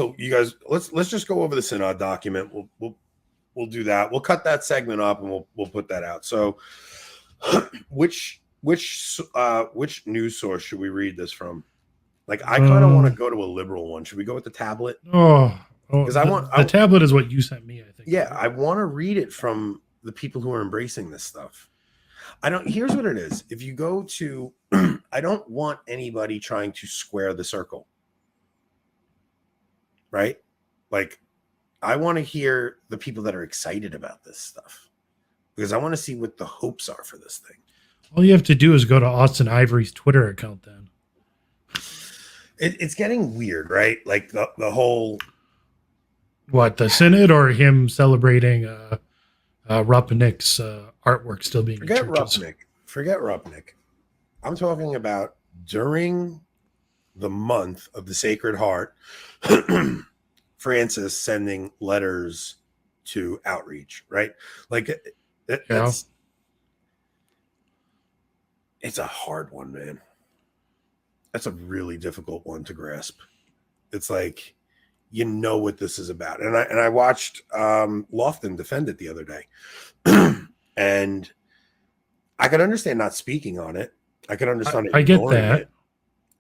So you guys, let's just go over the Synod document. We'll do that. We'll cut that segment up and we'll put that out. So, which news source should we read this from? Like, I kind of want to go to a liberal one. Should we go with the tablet? Because the tablet is what you sent me, I think. Yeah, right? I want to read it from the people who are embracing this stuff. Here's what it is. If you go to, I don't want anybody trying to square the circle. Right? Like, I want to hear the people that are excited about this stuff because I want to see what the hopes are for this thing. All you have to do is go to Austin Ivory's Twitter account then. It's getting weird, right? Like the whole... What, the Synod or him celebrating Rupnick's artwork still being Forget in churches? Forget Rupnick. I'm talking about during the month of the Sacred Heart, Francis sending letters to outreach, right? Like it's a hard one, man. That's a really difficult one to grasp. It's like, you know what this is about. And I watched Lofton defend it the other day. And I could understand not speaking on it. I could understand I get that.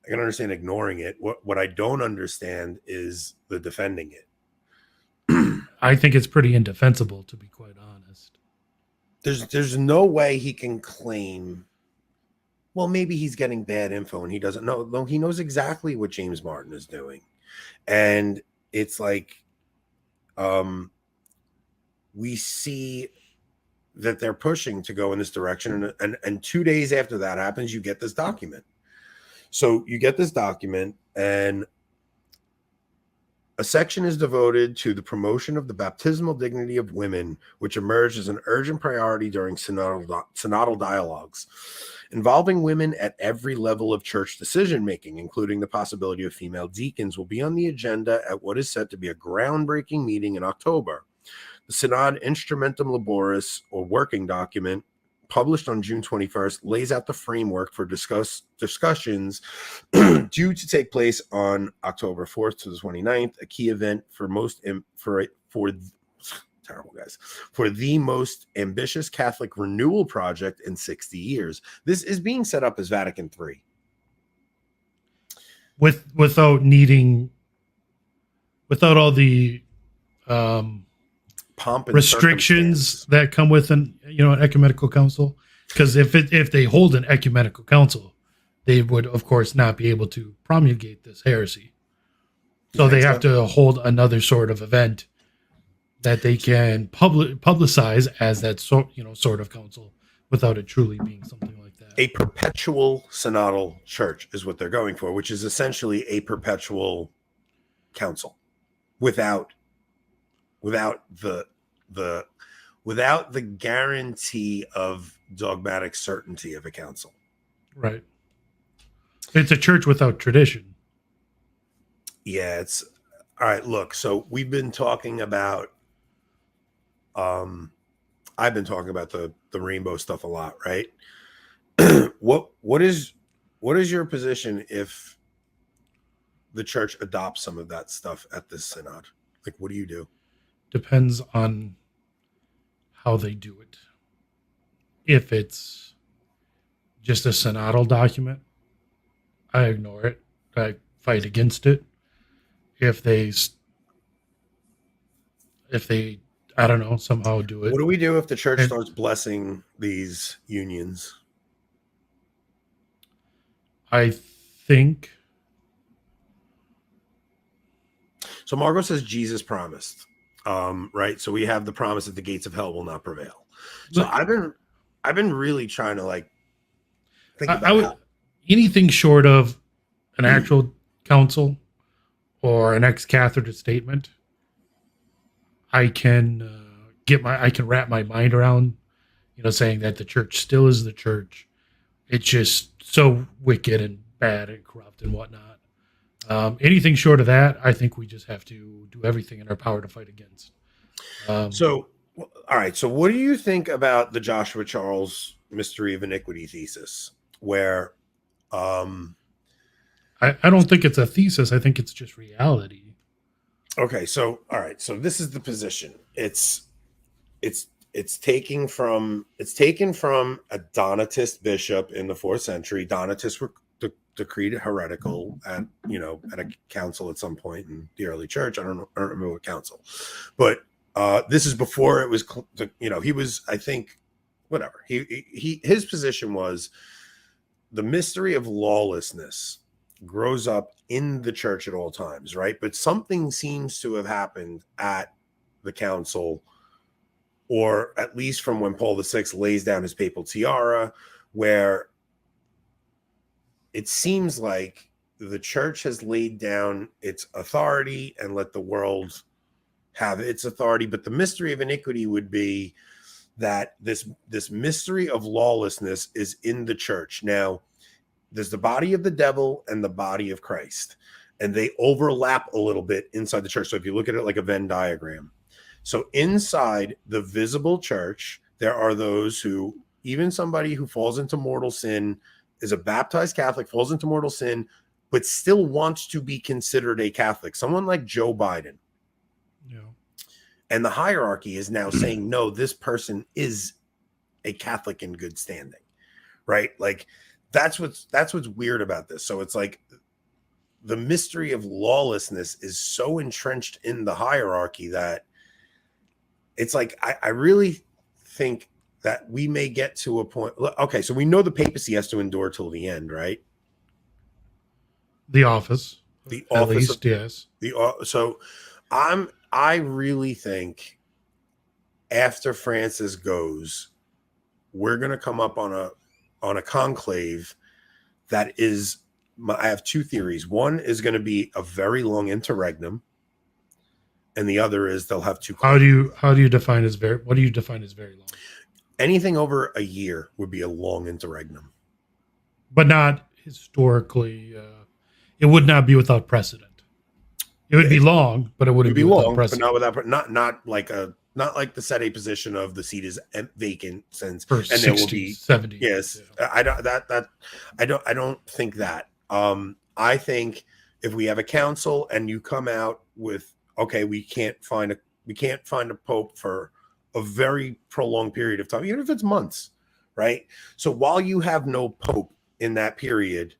I can understand ignoring it. What I don't understand is the defending it. I think it's pretty indefensible, to be quite honest. There's no way he can claim, well, maybe he's getting bad info and he doesn't know. No, he knows exactly what James Martin is doing. And it's like, we see that they're pushing to go in this direction. And 2 days after that happens, you get this document. So you get this document, and a section is devoted to the promotion of the baptismal dignity of women, which emerged as an urgent priority during synodal dialogues, involving women at every level of church decision-making, including the possibility of female deacons, will be on the agenda at what is said to be a groundbreaking meeting in October. The Synod Instrumentum Laboris, or working document, published on June 21st, lays out the framework for discussions due to take place on October 4th to the 29th, a key event for the most ambitious Catholic renewal project in 60 years. This is being set up as Vatican III. Without all the pomp and restrictions that come with an ecumenical council, because if they hold an ecumenical council, they would of course not be able to promulgate this heresy. So they have to hold another sort of event that they can publicize as that sort of council without it truly being something like that. A perpetual synodal church is what they're going for, which is essentially a perpetual council without the guarantee of dogmatic certainty of a council. Right. It's a church without tradition. Yeah, it's all right. Look, so we've been talking about I've been talking about the rainbow stuff a lot, right? What is your position if the church adopts some of that stuff at this synod? Like, what do you do? Depends on how they do it. If it's just a synodal document, I ignore it. I fight against it. If they I don't know, somehow do it. What do we do if the church starts blessing these unions? I think. So Margot says Jesus promised. Right. So we have the promise that the gates of hell will not prevail. So I've been really trying to think about anything short of an actual council or an ex-cathedra statement. I can wrap my mind around, saying that the church still is the church. It's just so wicked and bad and corrupt and whatnot. Anything short of that, I think we just have to do everything in our power to fight against. So, all right. So what do you think about the Joshua Charles Mystery of Iniquity thesis, where I don't think it's a thesis. I think it's just reality. Okay, so all right, so this is the position. It's taken from a Donatist bishop in the 4th century. Donatists were decreed heretical at at a council at some point in the early church. I don't remember what council, but this is before it was. He was, I think, whatever. His position was the mystery of lawlessness grows up in the church at all times, right? But something seems to have happened at the council, or at least from when Paul VI lays down his papal tiara, where it seems like the church has laid down its authority and let the world have its authority. But the mystery of iniquity would be that this mystery of lawlessness is in the church. Now, there's the body of the devil and the body of Christ, and they overlap a little bit inside the church. So if you look at it like a Venn diagram, so inside the visible church, there are those who, even somebody who falls into mortal sin, is a baptized Catholic, falls into mortal sin, but still wants to be considered a Catholic. Someone like Joe Biden. Yeah. And the hierarchy is now saying, no, this person is a Catholic in good standing, right? Like that's what's weird about this. So it's like the mystery of lawlessness is so entrenched in the hierarchy that it's like, I really think that we may get to a point. Okay, so we know the papacy has to endure till the end, right? The office. The at office least, of, yes. So I really think after Francis goes, we're going to come up on a conclave that is, I have two theories. One is going to be a very long interregnum, and the other is they'll have two. How do you define as very? What do you define as very long? Anything over a year would be a long interregnum, but not historically. It would not be without precedent. It would be long, but it wouldn't be long, without precedent. but not without not like the set a position of the seat is vacant since For and 60, there will be 70. Yes, yeah. I don't think that. I think if we have a council and you come out with, okay, we can't find a pope for a very prolonged period of time, even if it's months, right? So while you have no pope in that period,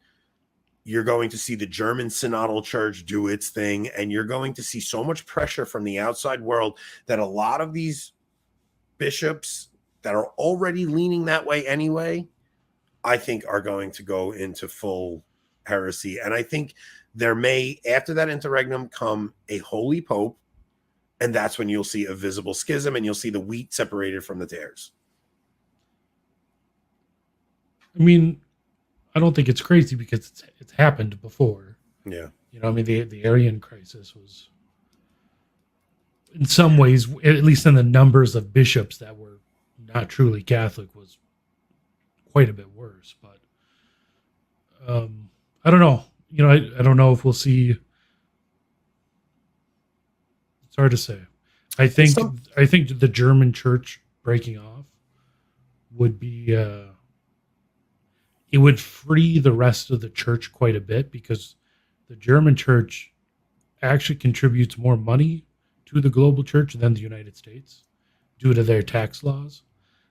you're going to see the German synodal church do its thing, and you're going to see so much pressure from the outside world that a lot of these bishops that are already leaning that way anyway, I think are going to go into full heresy. And I think there may, after that interregnum, come a holy pope, and that's when you'll see a visible schism and you'll see the wheat separated from the tares. I mean, I don't think it's crazy because it's happened before. Yeah. I mean, the Arian crisis was, in some ways, at least in the numbers of bishops that were not truly Catholic, was quite a bit worse. But I don't know. I don't know if we'll see. It's hard to say. I think the German church breaking off would be. It would free the rest of the church quite a bit because the German church actually contributes more money to the global church than the United States due to their tax laws.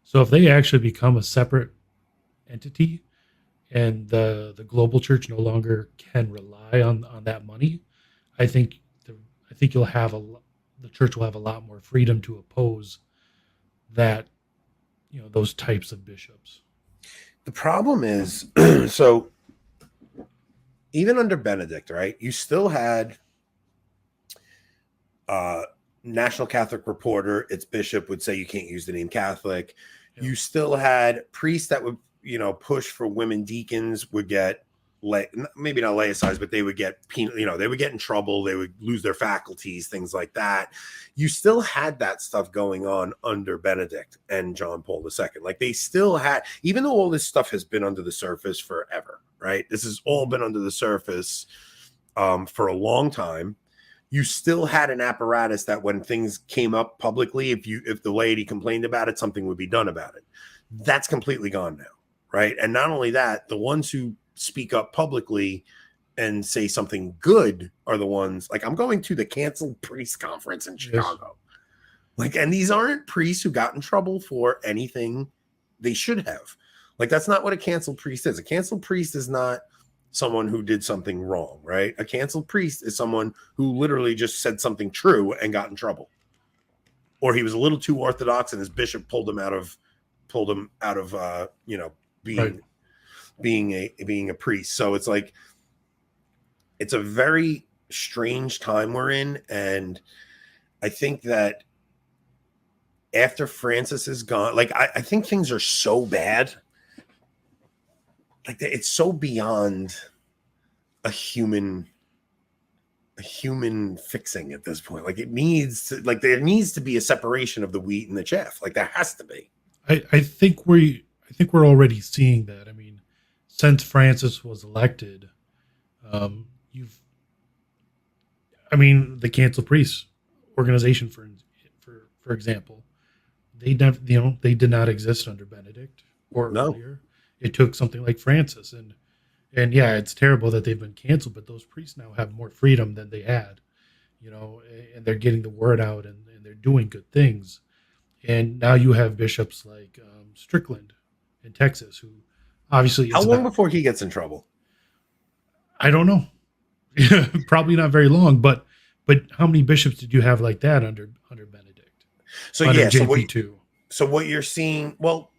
So if they actually become a separate entity and the global church no longer can rely on that money, I think you'll have the church will have a lot more freedom to oppose that, those types of bishops. The problem is, so even under Benedict, right, you still had National Catholic Reporter, its bishop would say you can't use the name Catholic. Yeah. You still had priests that would, push for women deacons would get, maybe not laicized, but they would get penal, they would get in trouble. They would lose their faculties, things like that. You still had that stuff going on under Benedict and John Paul II. Like they still had, even though all this stuff has been under the surface forever, right? This has all been under the surface for a long time. You still had an apparatus that when things came up publicly, if the laity complained about it, something would be done about it. That's completely gone now, right? And not only that, the ones who speak up publicly and say something good are the ones like I'm going to the canceled priest conference in Chicago. Like, and these aren't priests who got in trouble for anything they should have. Like, that's not what a canceled priest is. A canceled priest is not someone who did something wrong, right? A canceled priest is someone who literally just said something true and got in trouble. Or he was a little too orthodox and his bishop pulled him out of being a priest. So it's like, it's a very strange time we're in. And I think that after Francis is gone, like I think things are so bad. Like it's so beyond a human fixing at this point. Like it needs to, like there needs to be a separation of the wheat and the chaff. Like there has to be. I think we're already seeing that. I mean, since Francis was elected, the Cancel Priests organization, for example, they did not exist under Benedict or earlier. It took something like Francis, and yeah, it's terrible that they've been canceled, but those priests now have more freedom than they had, and they're getting the word out and they're doing good things. And now you have bishops like Strickland in Texas, who obviously how long before he gets in trouble? I don't know. Probably not very long, but how many bishops did you have like that under Benedict? So under yeah, JP2. So what you're seeing, well,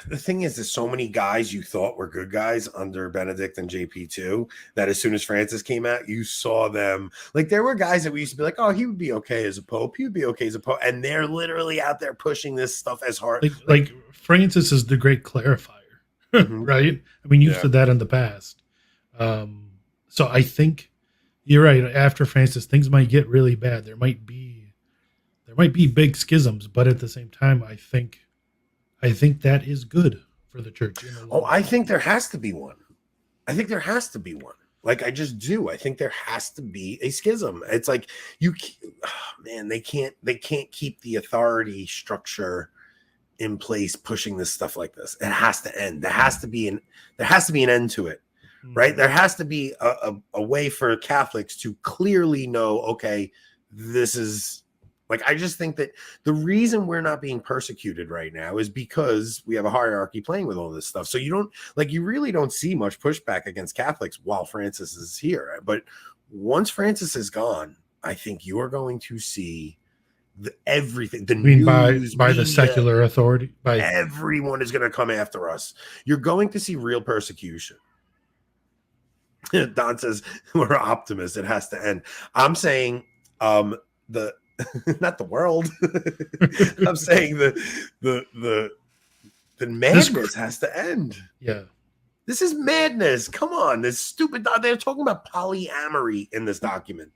the thing is, there's so many guys you thought were good guys under Benedict and JP2 that as soon as Francis came out, you saw them. Like there were guys that we used to be like, oh, he would be okay as a pope. He would be okay as a pope. And they're literally out there pushing this stuff as hard. Like Francis is the great clarifier, right? I mean, you've said that in the past. So I think you're right. After Francis, things might get really bad. There might be big schisms, but at the same time, I think that is good for the church. I think there has to be one. Like I just do. I think there has to be a schism. It's like they can't keep the authority structure in place pushing this stuff like this. It has to end. There has to be an end to it. Right? There has to be a way for Catholics to clearly know, okay, this is like, I just think that the reason we're not being persecuted right now is because we have a hierarchy playing with all this stuff. So you really don't see much pushback against Catholics while Francis is here. But once Francis is gone, I think you are going to see everything. News, by the secular authority, everyone is going to come after us. You're going to see real persecution. Don says we're optimists. It has to end. I'm saying not the world. I'm saying the madness has to end. Yeah. This is madness. Come on. This stupid. They're talking about polyamory in this document.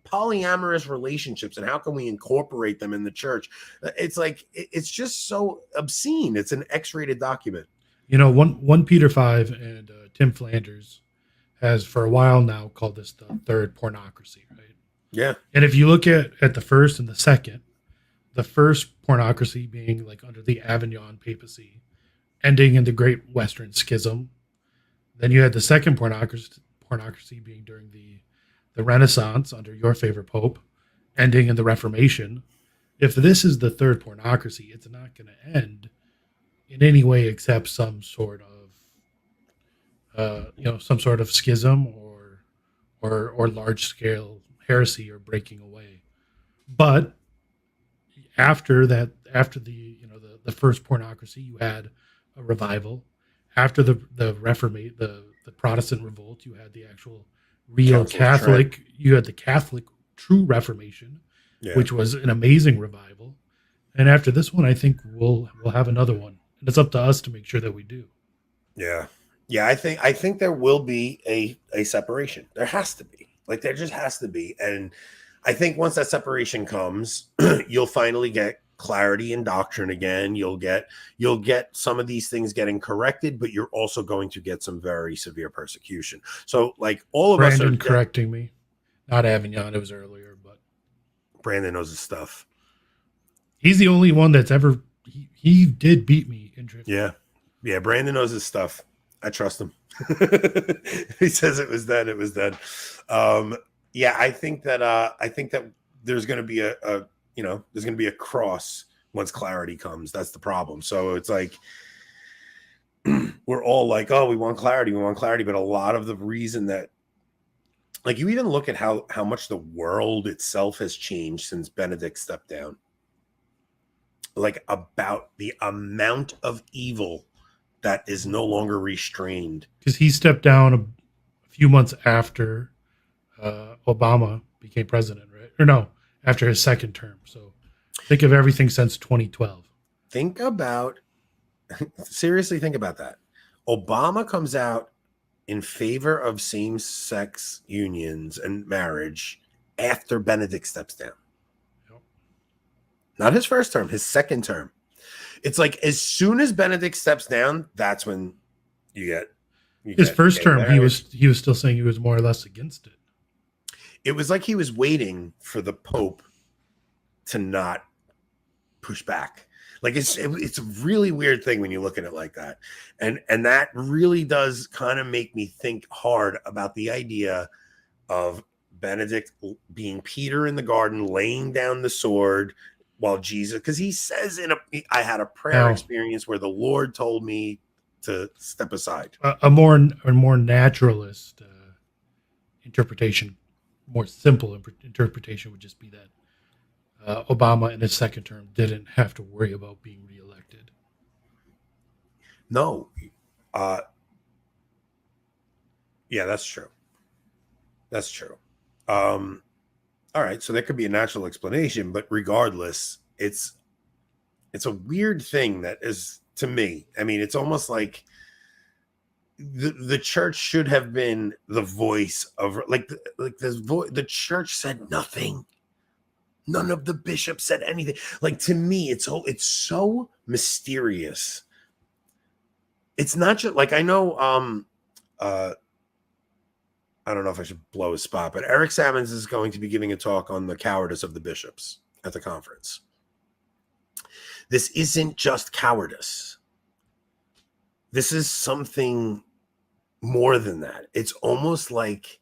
Polyamorous relationships and how can we incorporate them in the church? It's like, it's just so obscene. It's an X-rated document. 1 Peter 5 and Tim Flanders has for a while now called this the third pornocracy, right? Yeah. And if you look at the first and the second pornocracy being like under the Avignon papacy, ending in the Great Western Schism. Then you had the second pornocracy being during the Renaissance under your favorite pope, ending in the Reformation. If this is the third pornocracy, it's not going to end in any way except some sort of schism or large scale heresy or breaking away. But after the first pornocracy, you had a revival. After the Protestant revolt, you had the actual real Catholic. You had the Catholic true Reformation, which was an amazing revival. And after this one, I think we'll have another one, and it's up to us to make sure that we do. Yeah. I think there will be a separation. There has to be. Like there just has to be. And I think once that separation comes, you'll finally get clarity in doctrine again. You'll get some of these things getting corrected, but you're also going to get some very severe persecution. So like all of Brandon us are correcting me. Not Avignon, it was earlier, but Brandon knows his stuff. He's the only one that's ever he did beat me in drift. Yeah. Brandon knows his stuff. I trust him. He says it was then. It was then. Yeah, I think that there's going to be there's going to be a cross once clarity comes. That's the problem. So it's like we're all like, oh, we want clarity, but a lot of the reason that, like, you even look at how much the world itself has changed since Benedict stepped down. Like, about the amount of evil that is no longer restrained. Because he stepped down a few months after Obama became president, right? Or no, after his second term. So think of everything since 2012. Seriously think about that. Obama comes out in favor of same-sex unions and marriage after Benedict steps down. Yep. Not his first term, his second term. It's like as soon as Benedict steps down, that's when you get his first term. He was still saying he was more or less against it. It was like he was waiting for the Pope to not push back. Like it's a really weird thing when you look at it like that, and that really does kind of make me think hard about the idea of Benedict being Peter in the garden, laying down the sword while Jesus, because he says I had a prayer experience where the Lord told me to step aside. A more naturalist interpretation, more simple interpretation would just be that Obama in his second term didn't have to worry about being reelected. No. Yeah, that's true. That's true. All right, so there could be a natural explanation, but regardless, it's a weird thing that is, to me, I mean, it's almost like the church should have been the voice of, the church said nothing. None of the bishops said anything. Like, to me, it's so mysterious. It's not just like, I know, I don't know if I should blow his spot, but Eric Sammons is going to be giving a talk on the cowardice of the bishops at the conference. This isn't just cowardice. This is something more than that. It's almost like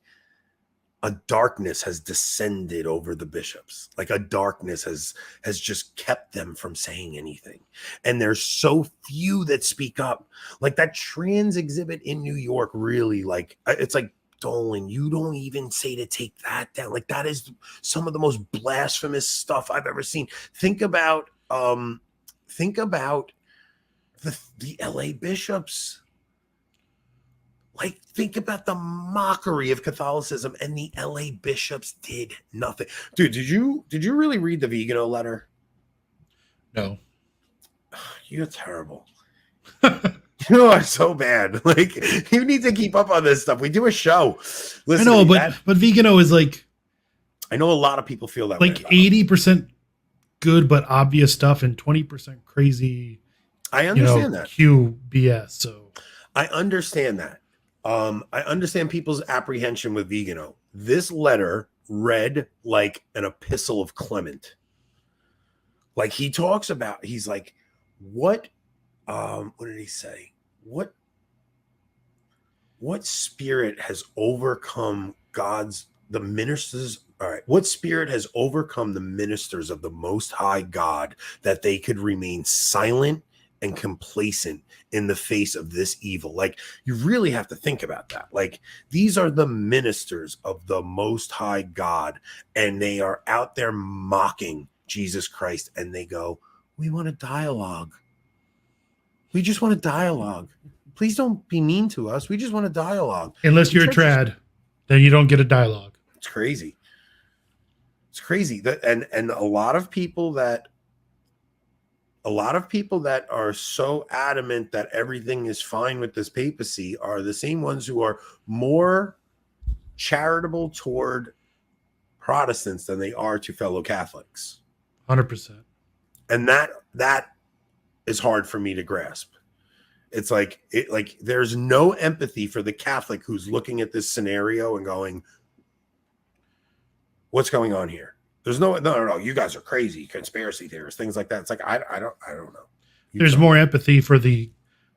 a darkness has descended over the bishops. Like a darkness has just kept them from saying anything. And there's so few that speak up. Like that trans exhibit in New York, really, like, it's like, Dolan, you don't even say to take that down. Like, that is some of the most blasphemous stuff I've ever seen. Think about the LA bishops. Like, think about the mockery of Catholicism, and the LA bishops did nothing. Dude, did you really read the Vigano letter? No. You're terrible. You are so bad. Like, you need to keep up on this stuff. We do a show. Listen, I know, but Vigano is like, I know a lot of people feel that like 80% good but obvious stuff and 20% crazy. I understand that. QBS. So I understand that. I understand people's apprehension with Vigano. This letter read like an epistle of Clement. Like, he talks about, he's like, what did he say? What spirit has overcome the ministers? All right. What spirit has overcome the ministers of the Most High God that they could remain silent and complacent in the face of this evil? Like, you really have to think about that. Like, these are the ministers of the Most High God, and they are out there mocking Jesus Christ, and they go, we want a dialogue. We just want a dialogue. Please don't be mean to us. We just want a dialogue. Unless you're a trad, then you don't get a dialogue. It's crazy. It's crazy. And a lot of people that are so adamant that everything is fine with this papacy are the same ones who are more charitable toward Protestants than they are to fellow Catholics. 100%. And that is hard for me to grasp. It's like there's no empathy for the Catholic who's looking at this scenario and going, what's going on here? There's no, you guys are crazy, conspiracy theorists, things like that. It's like, I don't know. There's more empathy for the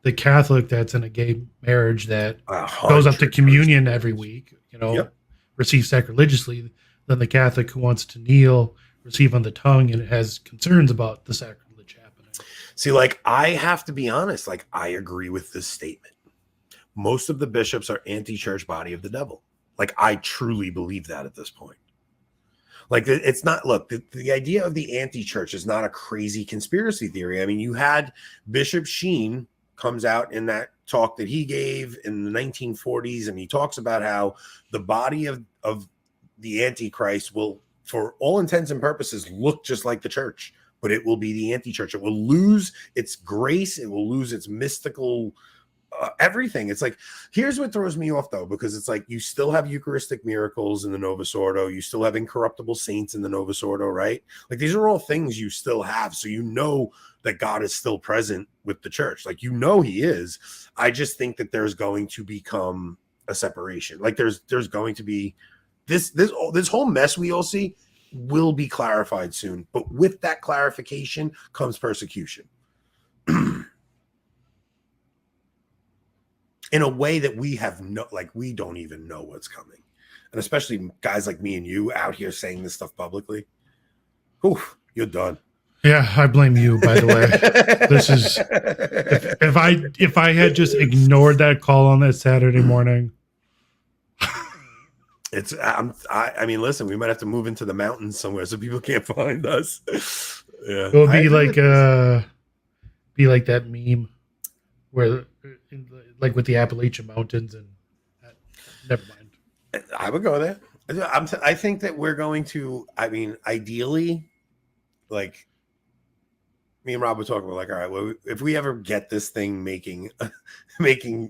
the Catholic that's in a gay marriage that goes up to 100%. communion every week, Yep. receives sacrilegiously, than the Catholic who wants to kneel, receive on the tongue, and has concerns about the sacrilege happening. See, like, I have to be honest, like, I agree with this statement. Most of the bishops are anti-church body of the devil. Like, I truly believe that at this point. Like, it's not, look, the idea of the anti-church is not a crazy conspiracy theory. I mean, you had Bishop Sheen comes out in that talk that he gave in the 1940s, and he talks about how the body of the Antichrist will, for all intents and purposes, look just like the church, but it will be the anti-church. It will lose its grace. It will lose its mystical everything. It's like, here's what throws me off though, because it's like you still have Eucharistic miracles in the Novus Ordo, you still have incorruptible saints in the Novus Ordo, right? Like, these are all things you still have, so you know that God is still present with the church. Like, he is. I just think that there's going to become a separation. Like, there's going to be this whole mess we all see will be clarified soon, but with that clarification comes persecution. In a way that we don't even know what's coming. And especially guys like me and you out here saying this stuff publicly. Oof, you're done. Yeah, I blame you, by the way. This is if I had just ignored that call on that Saturday morning. I mean, listen, we might have to move into the mountains somewhere so people can't find us. Yeah. It would be like that meme where, like, with the Appalachian Mountains, and never mind. I would go there. I think that we're going to, I mean, ideally, like, me and Rob were talking about, like, all right, well, if we ever get this thing making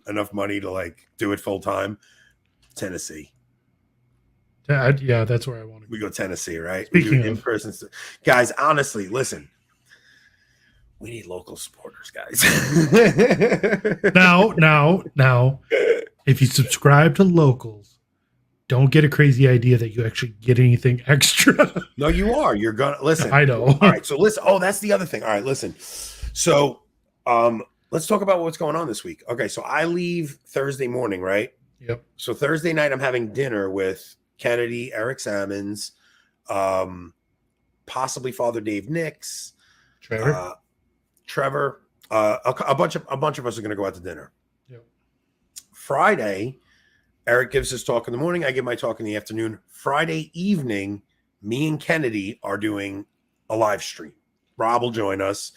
enough money to, like, do it full time, Tennessee. Yeah, that's where I want to go. We go Tennessee, right? Speaking we do in-person guys, honestly, listen. We need local supporters, guys. Now, if you subscribe to locals, don't get a crazy idea that you actually get anything extra. No, you are. You're gonna listen. I know. All right, so listen. Oh, that's the other thing. All right, listen. So, let's talk about what's going on this week. Okay, so I leave Thursday morning, right? Yep. So Thursday night, I'm having dinner with Kennedy, Eric Sammons, possibly Father Dave Nix, Trevor, a bunch of us are going to go out to dinner. Yep. Friday, Eric gives his talk in the morning. I give my talk in the afternoon. Friday evening, me and Kennedy are doing a live stream. Rob will join us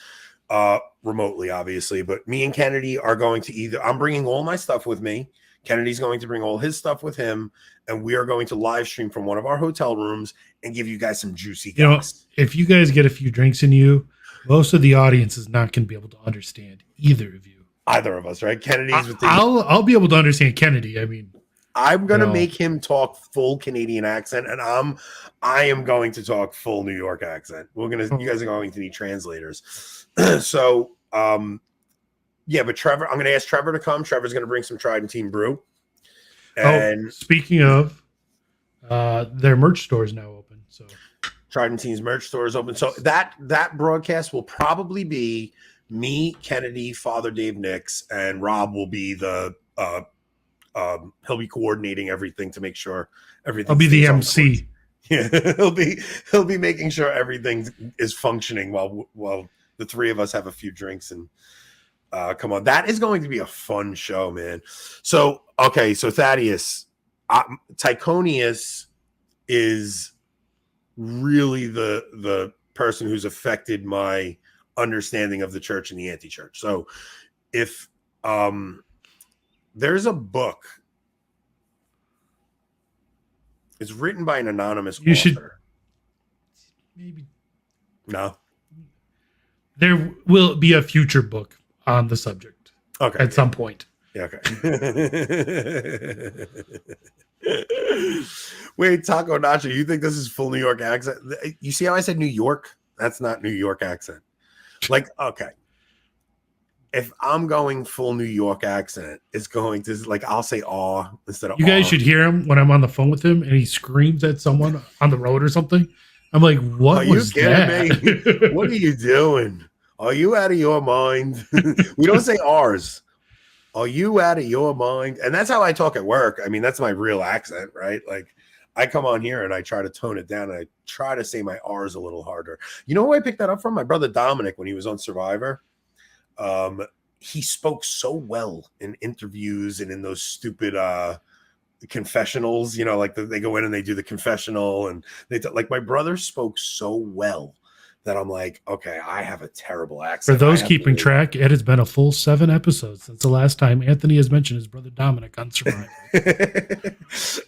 remotely, obviously, but me and Kennedy are going to I'm bringing all my stuff with me. Kennedy's going to bring all his stuff with him, and we are going to live stream from one of our hotel rooms and give you guys some juicy goss. If you guys get a few drinks in you, most of the audience is not going to be able to understand either of you. Either of us, right? Kennedy's with I'll be able to understand Kennedy. I mean, I'm going to make him talk full Canadian accent, and I am going to talk full New York accent. You guys are going to need translators. So, yeah, but Trevor, I'm going to ask Trevor to come. Trevor's going to bring some Trident Team brew. And speaking of, their merch store is now open. So Trident Team's merch store is open. So that broadcast will probably be me, Kennedy, Father Dave Nix, and Rob will be he'll be coordinating everything to make sure everything. I'll be the MC. Yeah, he'll be making sure everything is functioning while the three of us have a few drinks and come on. That is going to be a fun show, man. So okay, so Thaddeus, Tychonius is really the person who's affected my understanding of the church and the anti-church. So if there's a book, it's written by an anonymous author. Should maybe no. There will be a future book on the subject. Okay. At some point. Yeah, okay. Wait, Taco Nacho, you think this is full New York accent? You see how I said New York? That's not New York accent. Like, okay. If I'm going full New York accent, it's going to, like, I'll say aw instead of You guys should hear him when I'm on the phone with him and he screams at someone on the road or something. I'm like, what was that? Me? What are you doing? Are you out of your mind? We don't say ours. Are you out of your mind? And that's how I talk at work. I mean, that's my real accent, right? Like I come on here and I try to tone it down and I try to say my R's a little harder. You know who I picked that up from? My brother Dominic when he was on Survivor. He spoke so well in interviews and in those stupid confessionals, you know, like they go in and they do the confessional and like my brother spoke so well that I'm like, okay, I have a terrible accent. For those keeping track, it has been a full 7 episodes since the last time Anthony has mentioned his brother Dominic on Survivor. If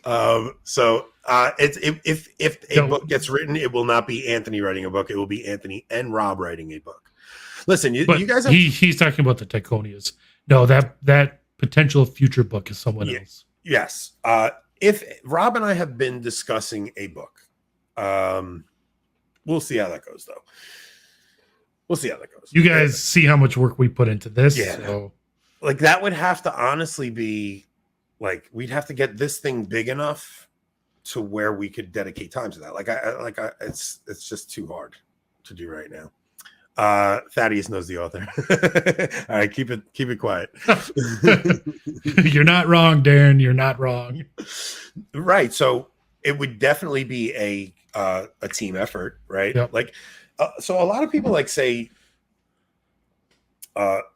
a book gets written, it will not be Anthony writing a book. It will be Anthony and Rob writing a book. Listen, you guys have... he's talking about the Taconias. No, that potential future book is someone else. Yes. If Rob and I have been discussing a book, we'll see how that goes, though. We'll see how that goes. You guys see how much work we put into this. Yeah. So. Like, that would have to honestly be, like, we'd have to get this thing big enough to where we could dedicate time to that. It's just too hard to do right now. Thaddeus knows the author. All right, keep it quiet. You're not wrong, Darren. You're not wrong. Right. So it would definitely be a team effort, right? Yep. Like, so a lot of people like say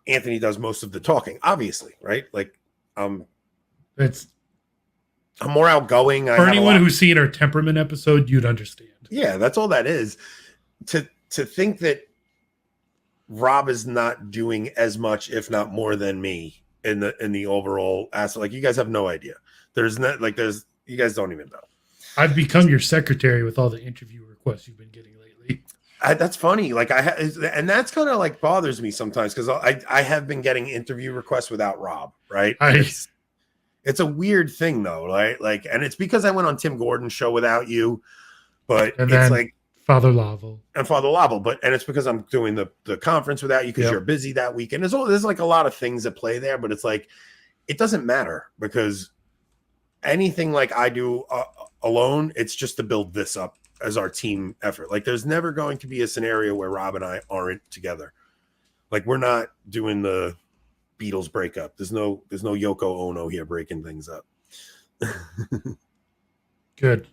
Anthony does most of the talking, obviously, right? Like, I'm more outgoing. For anyone who's seen our temperament episode, you'd understand. Yeah, that's all that is. To think that Rob is not doing as much, if not more than me in the overall aspect. Like, you guys have no idea. You guys don't even know. I've become your secretary with all the interview requests you've been getting lately. That's funny. Like and that's kind of like bothers me sometimes because I have been getting interview requests without Rob, right? It's a weird thing though, right? Like, and it's because I went on Tim Gordon's show without you, but it's like Father Laval, and it's because I'm doing the conference without you because you're busy that weekend. There's like a lot of things that play there, but it's like it doesn't matter because anything like I do alone, it's just to build this up as our team effort. Like, there's never going to be a scenario where Rob and I aren't together. Like, we're not doing the Beatles breakup. There's no Yoko Ono here breaking things up. Good.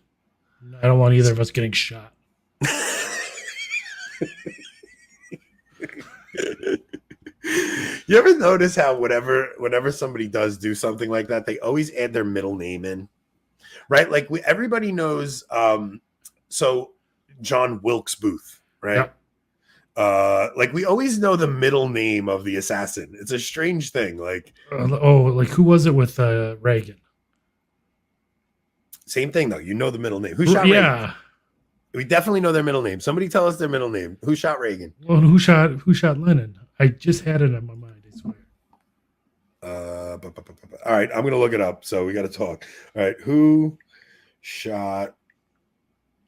I don't want either of us getting shot. You ever notice how whenever somebody does do something like that, they always add their middle name in, right? Like everybody knows. So John Wilkes Booth, right? Yep. Like we always know the middle name of the assassin. It's a strange thing. Like like who was it with Reagan? Same thing though. You know the middle name. Who shot Reagan? We definitely know their middle name. Somebody tell us their middle name. Who shot Reagan? Well, who shot Lennon? I just had it in my mind, I swear. All right, I'm going to look it up. So we got to talk. All right, who shot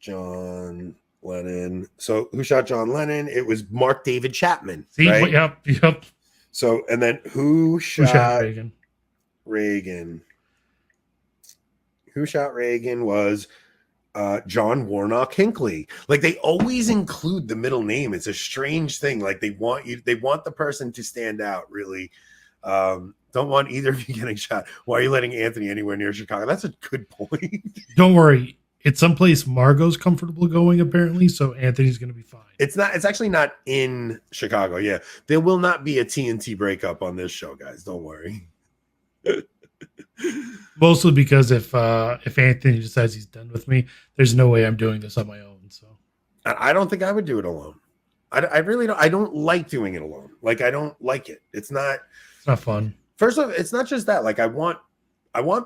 John Lennon? So who shot John Lennon? It was Mark David Chapman. See, right? Yep. So, and then who shot Reagan? Who shot Reagan was John Warnock Hinckley. Like they always include the middle name. It's a strange thing. Like they want the person to stand out, really. Don't want either of you getting shot. Why are you letting Anthony anywhere near Chicago? That's a good point. Don't worry. It's someplace Margot's comfortable going, apparently, so Anthony's going to be fine. It's actually not in Chicago. Yeah. There will not be a TNT breakup on this show, guys. Don't worry. Mostly because if Anthony decides he's done with me, there's no way I'm doing this on my own. So I don't think I would do it alone. I really don't. I don't like doing it alone. Like I don't like it. It's not fun. First off, it's not just that. Like I want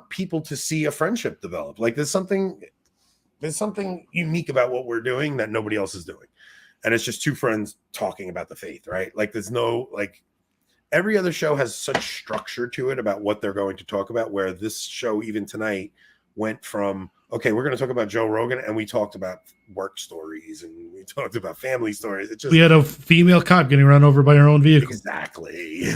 people to see a friendship develop. Like there's something unique about what we're doing that nobody else is doing, and it's just two friends talking about the faith, right? Like there's no like. Every other show has such structure to it about what they're going to talk about, where this show, even tonight, went from, okay, we're going to talk about Joe Rogan, and we talked about work stories, and we talked about family stories. We had a female cop getting run over by her own vehicle. Exactly.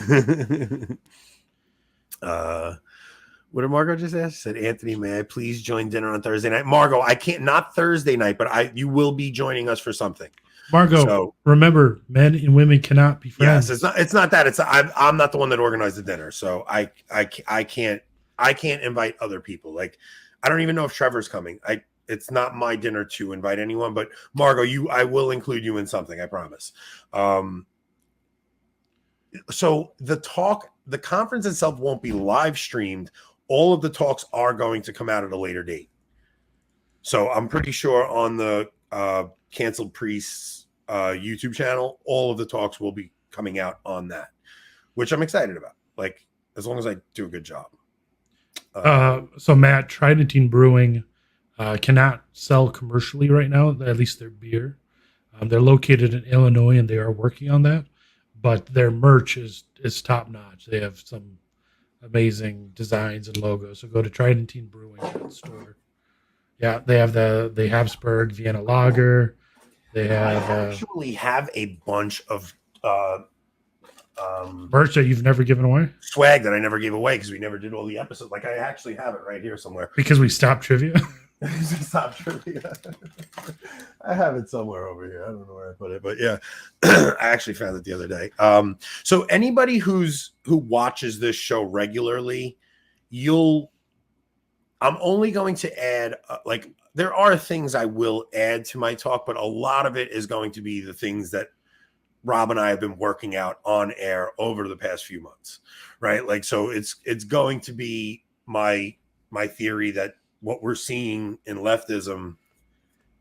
What did Margot just ask? She said, Anthony, may I please join dinner on Thursday night? Margot, I can't, not Thursday night, but you will be joining us for something. Margot, So remember, men and women cannot be friends. yes, it's not that. I'm not the one that organized the dinner, so I can't invite other people. Like, I don't even know if Trevor's coming. It's not my dinner to invite anyone, but Margot, I will include you in something, I promise. So the conference itself won't be live streamed. All of the talks are going to come out at a later date. So I'm pretty sure on the Canceled Priests YouTube channel, all of the talks will be coming out on that, which I'm excited about. Like, as long as I do a good job. So Matt, Tridentine Brewing cannot sell commercially right now, at least their beer. They're located in Illinois and they are working on that, but their merch is top notch. They have some amazing designs and logos. So go to Tridentine Brewing store. Yeah, they have the Habsburg Vienna Lager. They have actually have a bunch of merch that you've never given away, swag that I never gave away because we never did all the episodes. Like, I actually have it right here somewhere because we stopped trivia. Stop trivia. I have it somewhere over here. I don't know where I put it, but yeah, I actually found it the other day. So anybody who watches this show regularly, I'm only going to add like, there are things I will add to my talk, but a lot of it is going to be the things that Rob and I have been working out on air over the past few months, right? Like, so it's going to be my theory that what we're seeing in leftism,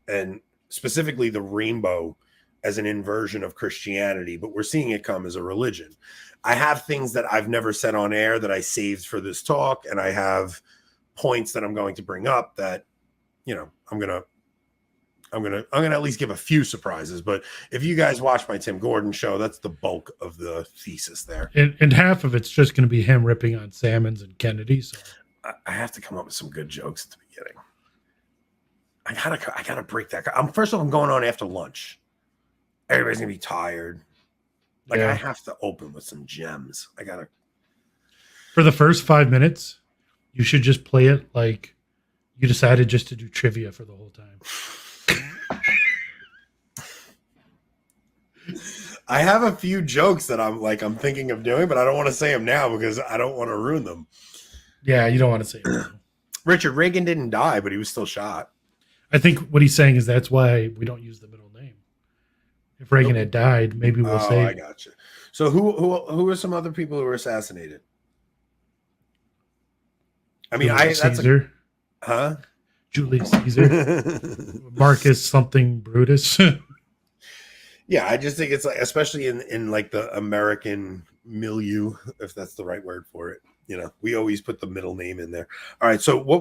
and specifically the rainbow, as an inversion of Christianity, but we're seeing it come as a religion. I have things that I've never said on air that I saved for this talk, and I have points that I'm going to bring up that, I'm gonna at least give a few surprises. But if you guys watch my Tim Gordon show, that's the bulk of the thesis there. And half of it's just going to be him ripping on Salmons and Kennedy. So I have to come up with some good jokes at the beginning. I gotta break that. First of all, I'm going on after lunch. Everybody's gonna be tired. Like, yeah. I have to open with some gems. For the first 5 minutes, you should just play it like you decided just to do trivia for the whole time. I have a few jokes that I'm thinking of doing, but I don't want to say them now because I don't want to ruin them. Yeah, you don't want to say it. Richard Reagan didn't die, but he was still shot. I think what he's saying is that's why we don't use the middle name. If Reagan had died, maybe we'll say. I gotcha. So who are some other people who were assassinated? I mean, Caesar. Julius Caesar. Marcus something Brutus. Yeah, I just think it's like, especially in like the American milieu, if that's the right word for it. We always put the middle name in there. All right, so what